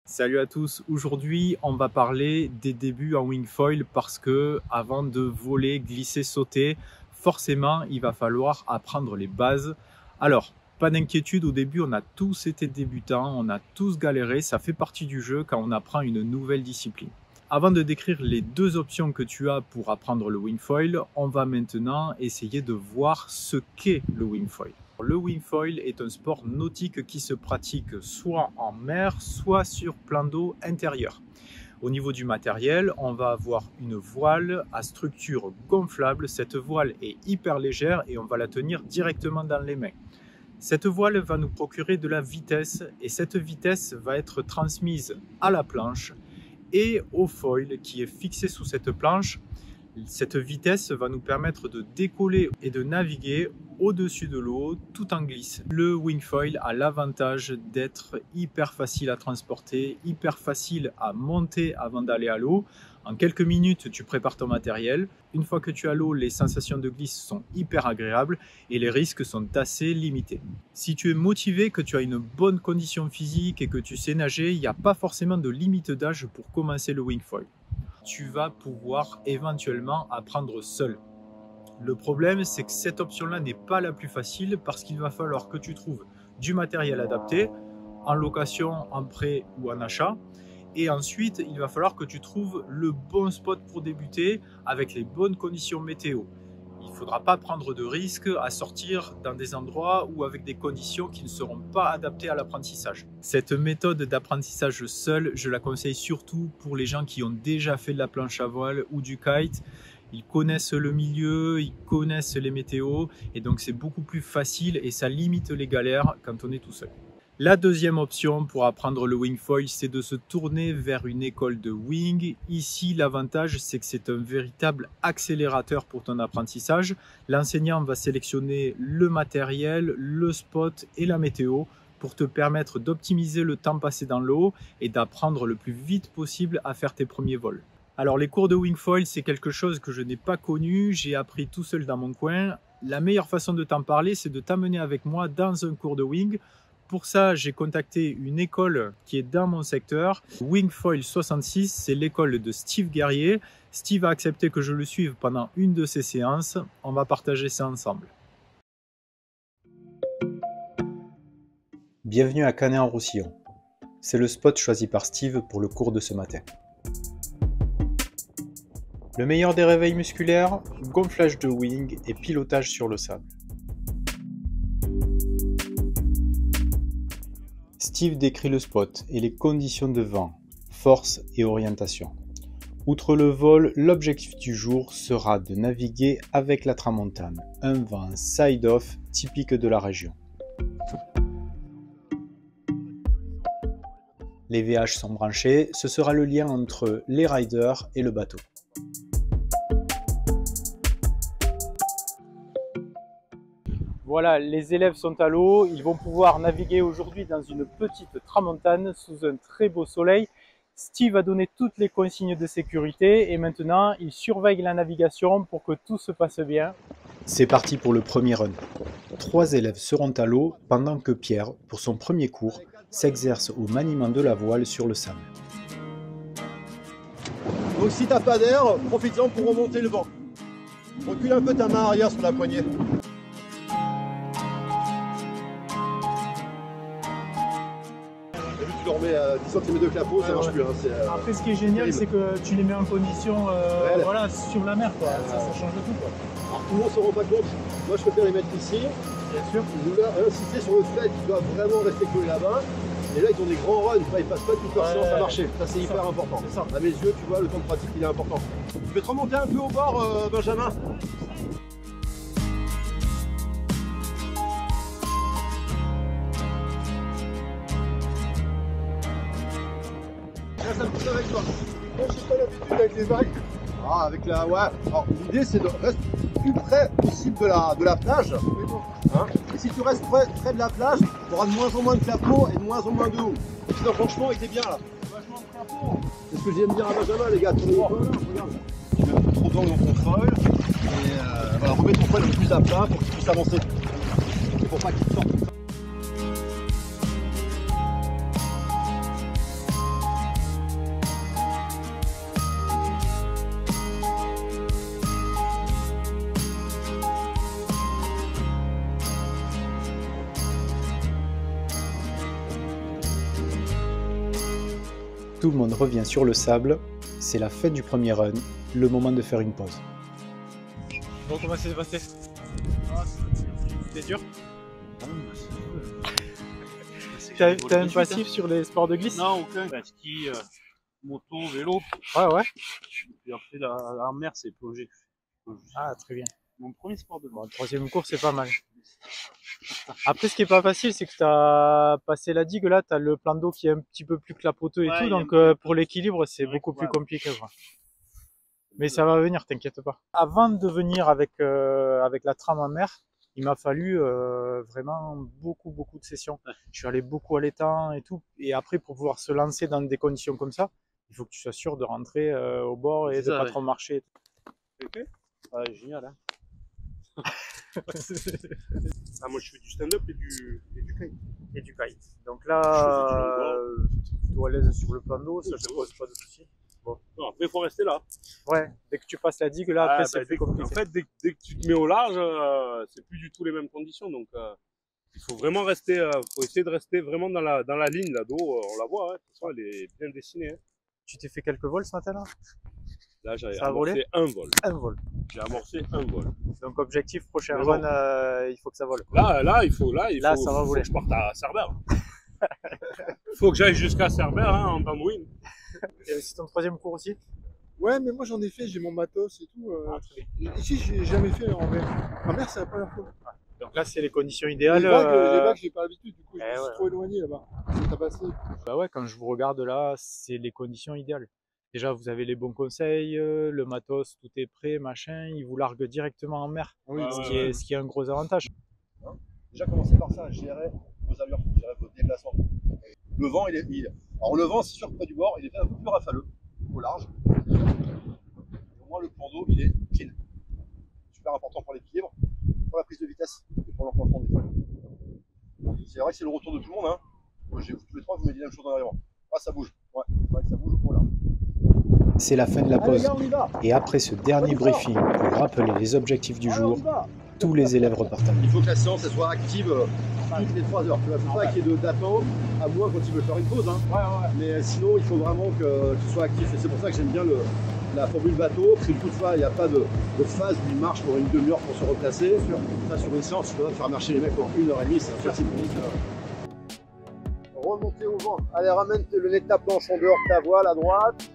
Salut à tous, aujourd'hui on va parler des débuts en wingfoil parce que avant de voler, glisser, sauter, forcément il va falloir apprendre les bases. Alors, pas d'inquiétude, au début on a tous été débutants, on a tous galéré, ça fait partie du jeu quand on apprend une nouvelle discipline. Avant de décrire les deux options que tu as pour apprendre le wingfoil, on va maintenant essayer de voir ce qu'est le wingfoil. Le wingfoil est un sport nautique qui se pratique soit en mer, soit sur plan d'eau intérieur. Au niveau du matériel, on va avoir une voile à structure gonflable. Cette voile est hyper légère et on va la tenir directement dans les mains. Cette voile va nous procurer de la vitesse et cette vitesse va être transmise à la planche et au foil qui est fixé sous cette planche. Cette vitesse va nous permettre de décoller et de naviguer au-dessus de l'eau tout en glisse. Le wingfoil a l'avantage d'être hyper facile à transporter, hyper facile à monter avant d'aller à l'eau. En quelques minutes, tu prépares ton matériel. Une fois que tu es à l'eau, les sensations de glisse sont hyper agréables et les risques sont assez limités. Si tu es motivé, que tu as une bonne condition physique et que tu sais nager, il n'y a pas forcément de limite d'âge pour commencer le wingfoil. Tu vas pouvoir éventuellement apprendre seul. Le problème, c'est que cette option-là n'est pas la plus facile parce qu'il va falloir que tu trouves du matériel adapté, en location, en prêt ou en achat. Et ensuite, il va falloir que tu trouves le bon spot pour débuter avec les bonnes conditions météo. Il ne faudra pas prendre de risques à sortir dans des endroits ou avec des conditions qui ne seront pas adaptées à l'apprentissage. Cette méthode d'apprentissage seul, je la conseille surtout pour les gens qui ont déjà fait de la planche à voile ou du kite. Ils connaissent le milieu, ils connaissent les météos et donc c'est beaucoup plus facile et ça limite les galères quand on est tout seul. La deuxième option pour apprendre le wingfoil, c'est de se tourner vers une école de wing. Ici, l'avantage, c'est que c'est un véritable accélérateur pour ton apprentissage. L'enseignant va sélectionner le matériel, le spot et la météo pour te permettre d'optimiser le temps passé dans l'eau et d'apprendre le plus vite possible à faire tes premiers vols. Alors les cours de wingfoil, c'est quelque chose que je n'ai pas connu, j'ai appris tout seul dans mon coin. La meilleure façon de t'en parler, c'est de t'amener avec moi dans un cours de wing. Pour ça, j'ai contacté une école qui est dans mon secteur. Wingfoil 66, c'est l'école de Steve Guerrier. Steve a accepté que je le suive pendant une de ses séances. On va partager ça ensemble. Bienvenue à Canet-en-Roussillon. C'est le spot choisi par Steve pour le cours de ce matin. Le meilleur des réveils musculaires, gonflage de wing et pilotage sur le sable. Steve décrit le spot et les conditions de vent, force et orientation. Outre le vol, l'objectif du jour sera de naviguer avec la tramontane, un vent side-off typique de la région. Les VH sont branchés, ce sera le lien entre les riders et le bateau. Voilà, les élèves sont à l'eau, ils vont pouvoir naviguer aujourd'hui dans une petite tramontane sous un très beau soleil. Steve a donné toutes les consignes de sécurité et maintenant il surveille la navigation pour que tout se passe bien. C'est parti pour le premier run. 3 élèves seront à l'eau pendant que Pierre, pour son premier cours, s'exerce au maniement de la voile sur le sable. Donc si t'as pas d'air, profite-en pour remonter le vent. Recule un peu ta main arrière sur la poignée. Tu le remets à 10 cm de clapot, ça marche plus. Hein, après, ce qui est génial, c'est que tu les mets en condition voilà, sur la mer. Quoi. Ça change de tout. Quoi. Alors tout le monde ne se rend pas compte. Moi, je préfère les mettre ici. Bien sûr. Je voulais insister sur le fait qu'ils doivent vraiment rester collés là-bas. Et là, ils ont des grands runs. Ils passent pas toute leur séance à marcher. Ça, c'est hyper important. À mes yeux, tu vois, le temps de pratique, il est important. Tu peux te remonter un peu au bord, Benjamin. Ça me pousse avec toi. Moi, j'ai pas l'habitude avec les vagues. Ah, avec la. Ouais. Alors, l'idée, c'est de rester plus près possible de la plage. Hein, et si tu restes près de la plage, tu auras de moins en moins de clapots et de moins en moins de haut. Sinon, franchement, il était bien là. Vachement de clapots. C'est ce que je viens de dire à Benjamin, les gars. Regarde. Tu mets un peu trop d'angle dans ton foil. Et voilà, remets ton foil le plus à plat pour qu'il puisse avancer. Et pour pas qu'il sorte. Tout le monde revient sur le sable, c'est la fin du premier run, le moment de faire une pause. Bon, comment ça s'est passé? C'était dur? T'as un passif sur les sports de glisse? Non, aucun. Ski, moto, vélo. Ouais, ouais. Et après, la mer, c'est plongée. Ah, très bien. Mon premier sport de Bon, le troisième cours, c'est pas mal. Après, ce qui est pas facile, c'est que tu as passé la digue, là, tu as le plan d'eau qui est un petit peu plus clapoteux et tout, donc pour l'équilibre, c'est beaucoup plus compliqué, quoi. Mais ça va venir, t'inquiète pas. Avant de venir avec la trame en mer, il m'a fallu vraiment beaucoup de sessions. Je suis allé beaucoup à l'étang et tout. Et après, pour pouvoir se lancer dans des conditions comme ça, il faut que tu sois sûr de rentrer au bord et de pas trop marcher. Ouais, génial, hein. Ah, moi je fais du stand-up et du kite. Et du kite. Donc là, plutôt à l'aise sur le plan d'eau, ça te pose pas de soucis. Bon. Non, après il faut rester là. Ouais, dès que tu passes la digue, là, après c'est plus compliqué. En fait, dès que tu te mets au large, c'est plus du tout les mêmes conditions. Donc il faut vraiment rester, faut essayer de rester vraiment dans la ligne là d'eau. On la voit, hein, toute façon, elle est bien dessinée. Hein. Tu t'es fait quelques vols ce matin là? Là, j'ai amorcé un vol. Un vol. J'ai amorcé un vol. Donc objectif prochain run, il faut que ça vole. Là, il faut ça va voler. Que je parte à Cerbère. Il faut que j'aille jusqu'à Cerbère, hein, en tambouine. Et c'est ton troisième cours aussi? Ouais, mais moi j'en ai fait, j'ai mon matos et tout. Ici, j'ai jamais fait en mer. En mer, c'est la première fois. Donc là, c'est les conditions idéales. Les vagues, j'ai pas l'habitude, du coup, je me suis ouais. trop éloigné là-bas. T'as passé. Bah ouais, quand je vous regarde là, c'est les conditions idéales. Déjà, vous avez les bons conseils, le matos, tout est prêt, machin, ils vous larguent directement en mer, Oui, ce qui est un gros avantage. Déjà, commencez par ça, gérer vos allures, gérer vos déplacements. Le vent, alors le vent, c'est sûr que près du bord, il était un peu plus rafaleux, au large. Au moins, le plan d'eau, il est clean. Super important pour l'équilibre, pour la prise de vitesse et pour l'enclenchement des feuilles. C'est vrai que c'est le retour de tout le monde. Hein. Moi, tous les trois, vous m'avez dit la même chose en arrivant. Ah, ça bouge. Ouais, c'est vrai que ça bouge au large. C'est la fin de la pause. Allez, gars, Et après ce dernier briefing pour rappeler les objectifs du jour, tous les élèves repartent à il faut que la séance elle soit active toutes les 3 heures. Il ne faut pas qu'il y ait d'attente, à moins quand il veut faire une pause. Hein. Mais sinon, il faut vraiment que tu sois actif. Et c'est pour ça que j'aime bien la formule bateau. Parce que toutefois, il n'y a pas de phase où il marche pour une demi-heure pour se replacer. Ça, sur une séance, tu peux faire marcher les mecs pendant 1h30, c'est impossible. Remonter au vent. Allez, ramène le nez de ta planche en dehors de ta voile à droite.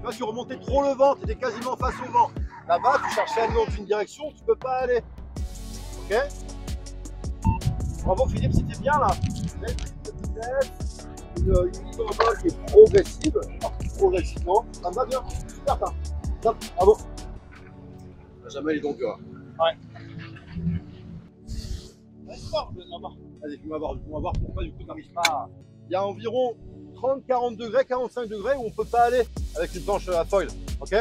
Là, tu remontais trop le vent, tu étais quasiment face au vent. Là-bas, tu cherchais à aller dans une direction, tu peux pas aller. Ok? Bravo Philippe, c'était bien là. Belle prise de vitesse, une mise en vol qui est progressive, progressivement. Ça me va bien, super ça. Top, bravo. Jamais les dents dures. Ouais. Vas-y, fais-moi voir pourquoi du coup tu n'arrives pas. Il y a environ 30, 40 degrés, 45 degrés où on peut pas aller avec une planche à foil. Ok?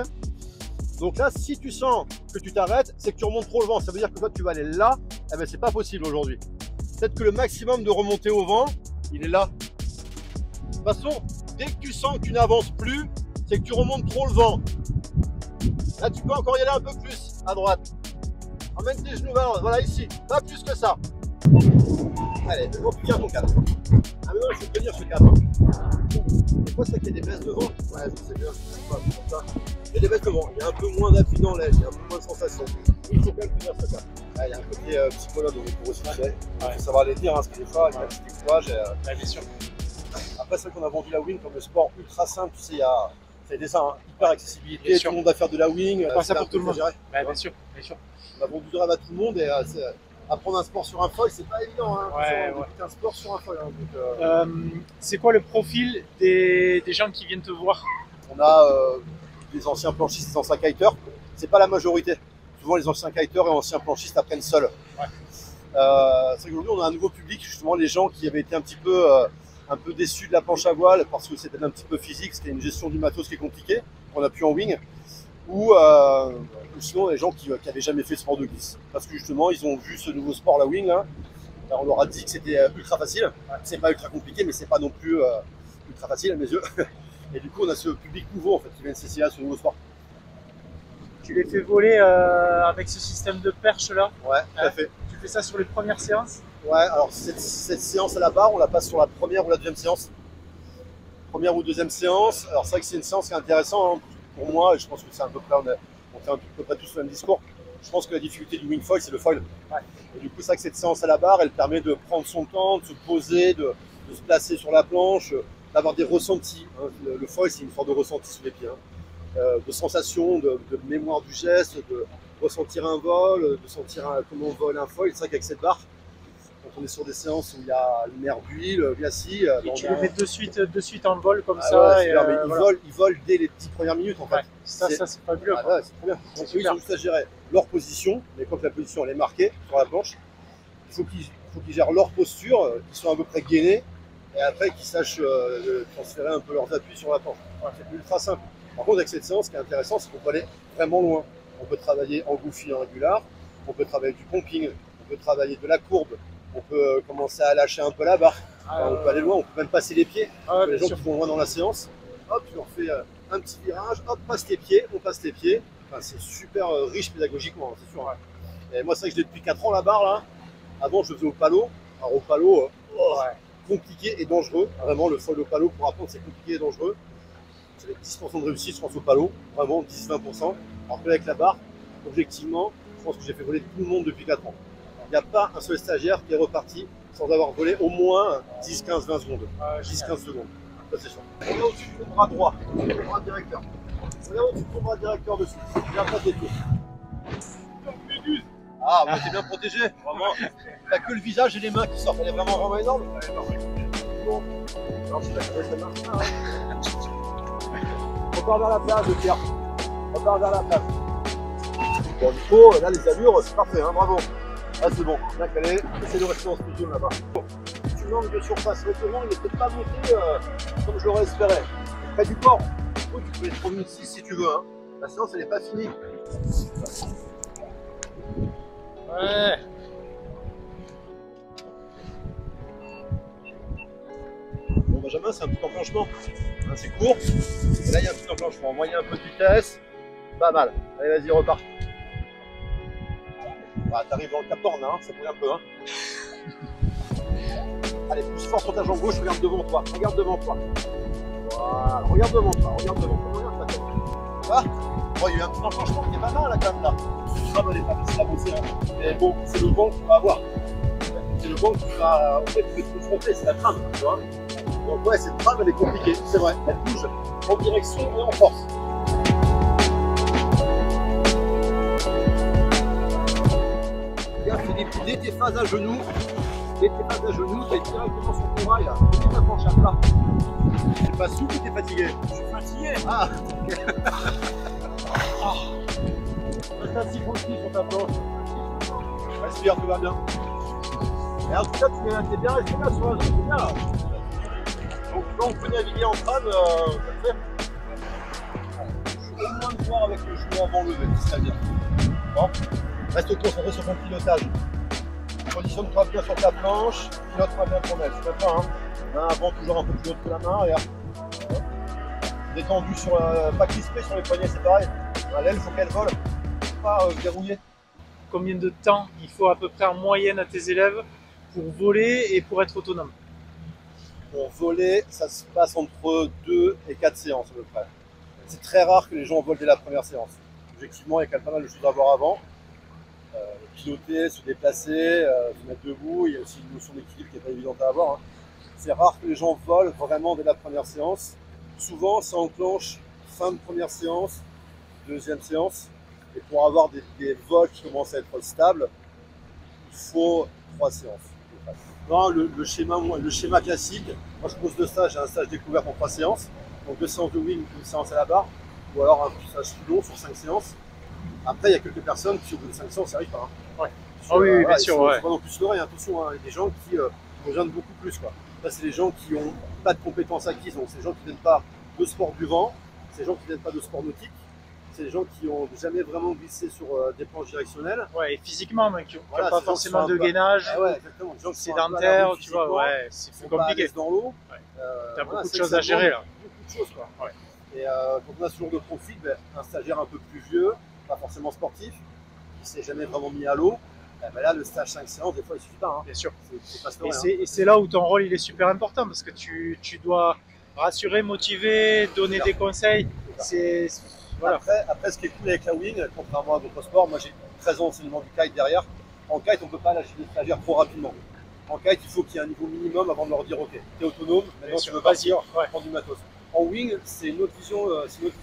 Donc là, si tu sens que tu t'arrêtes, c'est que tu remontes trop le vent. Ça veut dire que toi, tu vas aller là. Eh ben, c'est pas possible aujourd'hui. Peut-être que le maximum de remontée au vent, il est là. De toute façon, dès que tu sens que tu n'avances plus, c'est que tu remontes trop le vent. Là, tu peux encore y aller un peu plus à droite. Emmène tes genoux vers voilà ici. Pas plus que ça. Allez, maintenant tu tiens ton cadre. Ah mais non, il faut tenir ce cadre. Des fois, c'est qu'il y a des baisses de vent. Ouais, je sais bien, c'est pas comme ça. Il y a des baisses de vent, il y a un peu moins d'appui dans l'aile, il y a un peu moins de sensation. Il faut quand même tenir ce cadre. Ah, il y a un côté psychologue au niveau aussi. Il faut savoir les dire, hein, ce qu'il faut, il y a un petit courage. Bien sûr. Après, c'est vrai qu'on a vendu la wing comme le sport ultra simple. Tu sais, il y a des hyper accessibilité, tout le monde va faire de la wing. Pas ça pour tout le monde. Bien sûr. On a vendu du rêve à tout le monde et apprendre un sport sur un foil, c'est pas évident. Hein. Ouais. Un sport sur un foil. Hein, donc, c'est quoi le profil des gens qui viennent te voir? on a des anciens planchistes, des anciens kiteurs. C'est pas la majorité. Souvent, les anciens kiteurs et anciens planchistes apprennent seuls. Ouais. C'est qu'aujourd'hui, on a un nouveau public, justement, les gens qui avaient été un petit peu déçus de la planche à voile parce que c'était un petit peu physique, c'était une gestion du matos qui est compliquée, qu'on a pu en wing. Ou sinon les gens qui n'avaient jamais fait de sport de glisse. Parce que justement, ils ont vu ce nouveau sport, la wing, là. Alors, on leur a dit que c'était ultra facile. C'est pas ultra compliqué, mais c'est pas non plus ultra facile à mes yeux. Et du coup, on a ce public nouveau en fait, qui vient de s'essayer à ce nouveau sport. Tu les fais voler avec ce système de perche là? Ouais, tout à fait. Tu fais ça sur les premières séances? Ouais, alors cette séance à la barre, on la passe sur la première ou la deuxième séance. première ou deuxième séance. Alors c'est vrai que c'est une séance qui est intéressante hein, pour moi, et je pense que c'est à peu près, on fait à peu près tous le même discours. Je pense que la difficulté du wing foil, c'est le foil. Ouais. Et du coup, c'est vrai que cette séance à la barre, elle permet de prendre son temps, de se poser, de se placer sur la planche, d'avoir des ressentis. Hein. Le foil, c'est une sorte de ressenti sous les pieds. Hein. De sensation, de mémoire du geste, de ressentir un vol, de sentir comment vole un foil. C'est vrai qu'avec cette barre, quand on est sur des séances où il y a une mer d'huile, glacis. Et tu les mets de suite en vol comme ah ça. Ouais, et mais voilà. ils volent dès les 10 premières minutes en fait. Ouais, ça c'est fabuleux. Ah, ouais, c'est trop bien. Donc, ils ont juste à gérer leur position, mais quand la position elle est marquée sur la planche, il faut qu'ils gèrent leur posture, qu'ils soient à peu près gainés, et après qu'ils sachent transférer un peu leurs appuis sur la planche. Ouais, c'est ultra simple. Par contre, avec cette séance, ce qui est intéressant, c'est qu'on peut aller vraiment loin. On peut travailler en goofy, en régular, on peut travailler du pumping, on peut travailler de la courbe. On peut commencer à lâcher un peu la barre, on peut aller loin, on peut même passer les pieds. Les gens qui vont loin dans la séance, hop, tu leur fais un petit virage, hop, passe tes pieds, on passe tes pieds. Enfin, c'est super riche pédagogiquement, c'est sûr. Et moi, c'est vrai que je l'ai depuis 4 ans la barre là. Avant, je le faisais au palo. Alors au palo, compliqué et dangereux. Vraiment, le foil au palo pour apprendre, c'est compliqué et dangereux. J'avais 10% de réussite, je pense, au palo. Vraiment, 10-20%. Alors qu'avec la barre, objectivement, je pense que j'ai fait voler tout le monde depuis 4 ans. Il n'y a pas un seul stagiaire qui est reparti sans avoir volé au moins 10, 15, 20 secondes. 10-15 secondes. Ça, c'est sûr. Regarde au-dessus de ton bras droit, ton bras directeur. Regarde au-dessus de ton bras directeur dessus. Bien protégé. Ah, bah, t'es bien protégé. Vraiment. T'as que le visage et les mains qui sortent. Elle est vraiment énorme. Bon. Alors, si ça marche pas. Repars vers la plage, Pierre. Repars vers la plage. Bon, du coup, là, les allures, c'est parfait. Hein, bravo. Ah c'est bon, bien calé, essaie de rester dans ce zone là-bas. Tu manques de surface, heureusement il n'est peut-être pas monté comme je l'aurais espéré. Près du corps, tu peux être au 1006 si tu veux. Hein. La séance elle n'est pas finie. Ouais. Bon Benjamin, c'est un petit enclenchement. Hein, c'est court. Et là il y a un petit enclenchement. Moi il y a un peu de vitesse. Pas mal. Allez vas-y repars. Bah, t'arrives dans le Cap-Horn, hein, ça bouge un peu. Hein. Allez, pousse fort sur ta jambe gauche, regarde devant toi. Regarde devant toi. Voilà, regarde devant toi, regarde devant toi. Regarde ta tête. Ah, bon, il y a eu un petit enclenchement qui est pas mal là quand même là. Ça va, elle est pas facile à bosser. Hein. Mais bon, c'est le vent que tu vas avoir. C'est le vent que tu vas te confronter, c'est la trame, tu vois. Donc ouais, cette trame elle est compliquée, c'est vrai. Elle bouge en direction et en force. Dès tes phases à genoux, tu es directement sur ton rail, mets ta planche à plat. T'es pas souple ou t'es fatigué? Je suis fatigué. Ah. Reste assis tranquille sur ta planche. Respire, tout va bien. Et en tout cas, tu es bien resté là sur la zone, c'est bien là. Donc là, on peut naviguer en trame, ça fait. Je vais au moins le voir avec le genou avant levé, c'est très bien. Bon. Reste concentré sur ton pilotage. Positionne-toi bien sur ta planche, pilote-toi bien ton aile. C'est pas hein. Main avant toujours un peu plus haute que la main, regarde. Détendu sur pas crispé sur les poignets, c'est pareil. L'aile, il faut qu'elle vole, pas verrouillée. Combien de temps il faut à peu près en moyenne à tes élèves pour voler et pour être autonome? Pour voler, ça se passe entre 2 et 4 séances à peu près. C'est très rare que les gens volent dès la première séance. Objectivement, il y a quand même pas mal de choses à voir avant. Piloter, se déplacer, se mettre debout, il y a aussi une notion d'équilibre qui n'est pas évidente à avoir. Hein. C'est rare que les gens volent vraiment dès la première séance. Souvent, ça enclenche fin de première séance, deuxième séance. Et pour avoir des vols qui commencent à être stables, il faut 3 séances. Non, le schéma classique, moi je pose 2 stages, j'ai un stage découvert pour 3 séances. Donc 2 séances de wing, 1 séance à la barre, ou alors un stage plus long sur 5 séances. Après, il y a quelques personnes qui, au bout de 5 séances, n'y arrivent pas. Hein. Ouais. Ah oui, bien sûr. Il faut pas non plus se leurrer, attention, hein. Il y a des gens qui rejoignent beaucoup plus. Quoi. Là, c'est les gens qui n'ont pas de compétences acquises, donc c'est les gens qui ne viennent pas de sport du vent, c'est les gens qui ne viennent pas de sport nautique, c'est les gens qui n'ont jamais vraiment glissé sur des planches directionnelles. Ouais, et physiquement, qui n'ont pas forcément de gainage, ouais, exactement. Des gens qui sédentaires, tu vois, ouais, c'est plus compliqué. Dans l'eau. Ouais. Tu as beaucoup de choses à gérer là. Beaucoup de choses, quoi. Ouais. Et quand on a ce genre de profil, un stagiaire un peu plus vieux, pas forcément sportif, qui ne s'est jamais vraiment mis à l'eau, là le stage 5 séances, des fois il ne suffit pas. Hein. Bien sûr. C'est pas et c'est là où ton rôle il est super important parce que tu dois Rassurer, motiver, donner des conseils. C'est voilà. Après, ce qui est cool avec la wing, contrairement à d'autres sports, moi j'ai 13 ans d'enseignement du kite derrière. En kite, on ne peut pas lâcher les stagiaires trop rapidement. En kite, il faut qu'il y ait un niveau minimum avant de leur dire ok, tu es autonome, maintenant tu veux partir, prendre du matos. En wing, c'est une autre vision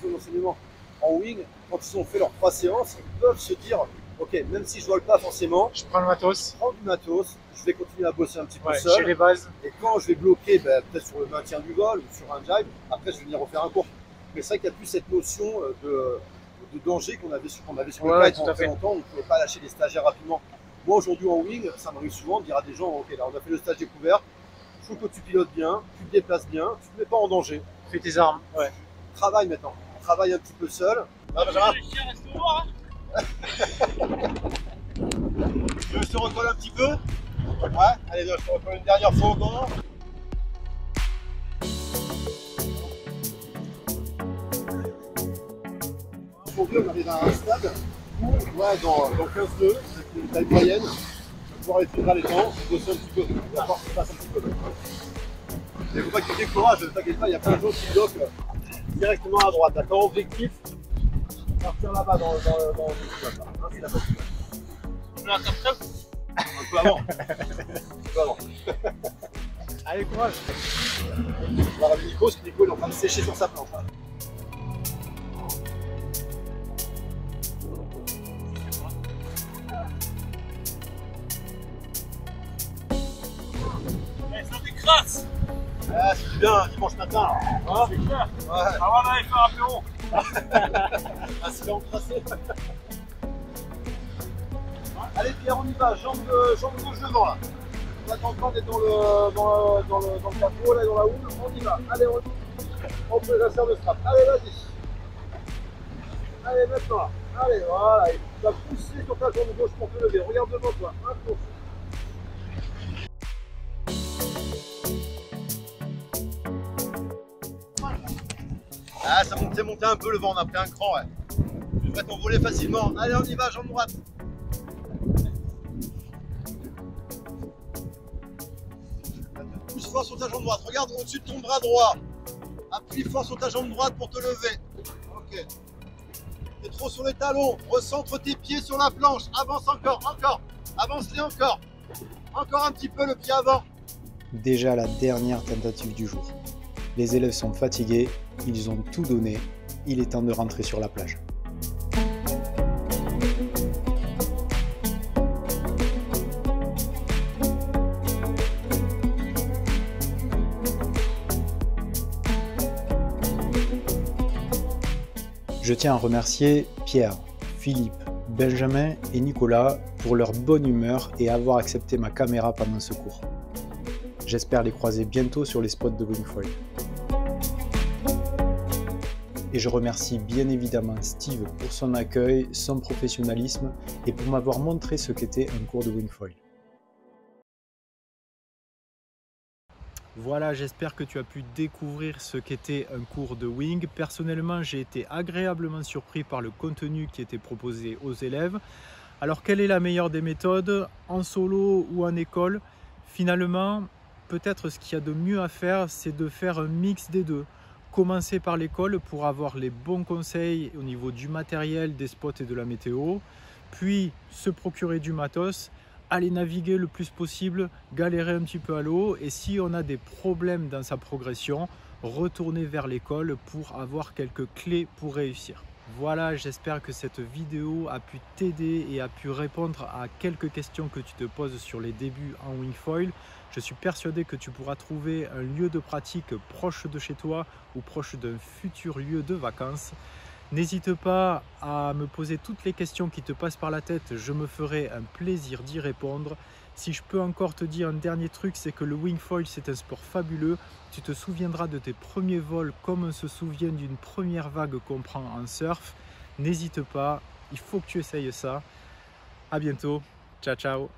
d'enseignement. En wing, quand ils ont fait leurs 3 séances, ils peuvent se dire ok, même si je ne vole pas forcément, Je prends le matos, je prends du matos, je vais continuer à bosser un petit peu j'ai seul. les bases. Et quand je vais bloquer, peut-être sur le maintien du vol ou sur un jibe, après je vais venir refaire un cours. Mais c'est vrai qu'il n'y a plus cette notion de danger qu'on avait sur le kite pendant très longtemps. On ne pouvait pas lâcher les stagiaires rapidement. Moi aujourd'hui en wing, ça m'arrive souvent de dire à des gens ok, là on a fait le stage découvert, il faut que tu pilotes bien, tu te déplaces bien, tu ne te mets pas en danger. Fais tes armes. Ouais. Travaille maintenant, travaille un petit peu seul. Je te recolle un petit peu. Ouais, allez, je te recolle une dernière fois encore. Aujourd'hui, on arrive à un stade où, ouais, dans 15 nœuds, avec une taille moyenne, on va pouvoir étendre les temps, bosser un petit peu. On va voir ce qui se passe un petit peu. Il ne faut pas que tu décourages, ne t'inquiète pas, il y a plein de gens qui bloquent directement à droite. D'accord, objectif, partir là-bas dans le c'est la bonne. Un peu avant. Un peu avant. Allez, courage. On va voir Nico, parce que Nico il est en train de sécher sur sa planche. Ça décrasse. Ah, c'est bien, dimanche matin. Ah, c'est clair. Ouais. Avant d'aller faire un apéro. Ah, c'est bien tracé. Allez Pierre, on y va, jambe gauche devant là. On attend encore d'être dans le capot, là dans la houle, on y va. Allez, on peut la serre de strap. Allez, vas-y. Allez, maintenant là. Allez, voilà. Et tu vas pousser sur ta jambe gauche pour te lever. Regarde devant toi. Un coup. Ah, ça montait un peu le vent, on a pris un cran, ouais. Tu devrais t'envoler facilement. Allez, on y va, jambe droite. Pousse fort sur ta jambe droite. Regarde au-dessus de ton bras droit. Appuie fort sur ta jambe droite pour te lever. Ok. T'es trop sur les talons. Recentre tes pieds sur la planche. Avance encore. Avance-les encore. Encore un petit peu le pied avant. Déjà la dernière tentative du jour. Les élèves sont fatigués, ils ont tout donné, il est temps de rentrer sur la plage. Je tiens à remercier Pierre, Philippe, Benjamin et Nicolas pour leur bonne humeur et avoir accepté ma caméra pendant ce cours. J'espère les croiser bientôt sur les spots de Wingfoil. Et je remercie bien évidemment Steve pour son accueil, son professionnalisme et pour m'avoir montré ce qu'était un cours de Wingfoil. Voilà, j'espère que tu as pu découvrir ce qu'était un cours de wing. Personnellement, j'ai été agréablement surpris par le contenu qui était proposé aux élèves. Alors, quelle est la meilleure des méthodes, en solo ou en école? Finalement, peut-être ce qu'il y a de mieux à faire, c'est de faire un mix des deux. Commencer par l'école pour avoir les bons conseils au niveau du matériel, des spots et de la météo, puis se procurer du matos, aller naviguer le plus possible, galérer un petit peu à l'eau, et si on a des problèmes dans sa progression, retourner vers l'école pour avoir quelques clés pour réussir. Voilà, j'espère que cette vidéo a pu t'aider et a pu répondre à quelques questions que tu te poses sur les débuts en wingfoil. Je suis persuadé que tu pourras trouver un lieu de pratique proche de chez toi ou proche d'un futur lieu de vacances. N'hésite pas à me poser toutes les questions qui te passent par la tête, je me ferai un plaisir d'y répondre. Si je peux encore te dire un dernier truc, c'est que le wingfoil c'est un sport fabuleux. Tu te souviendras de tes premiers vols comme on se souvient d'une première vague qu'on prend en surf. N'hésite pas, il faut que tu essayes ça. À bientôt, ciao ciao.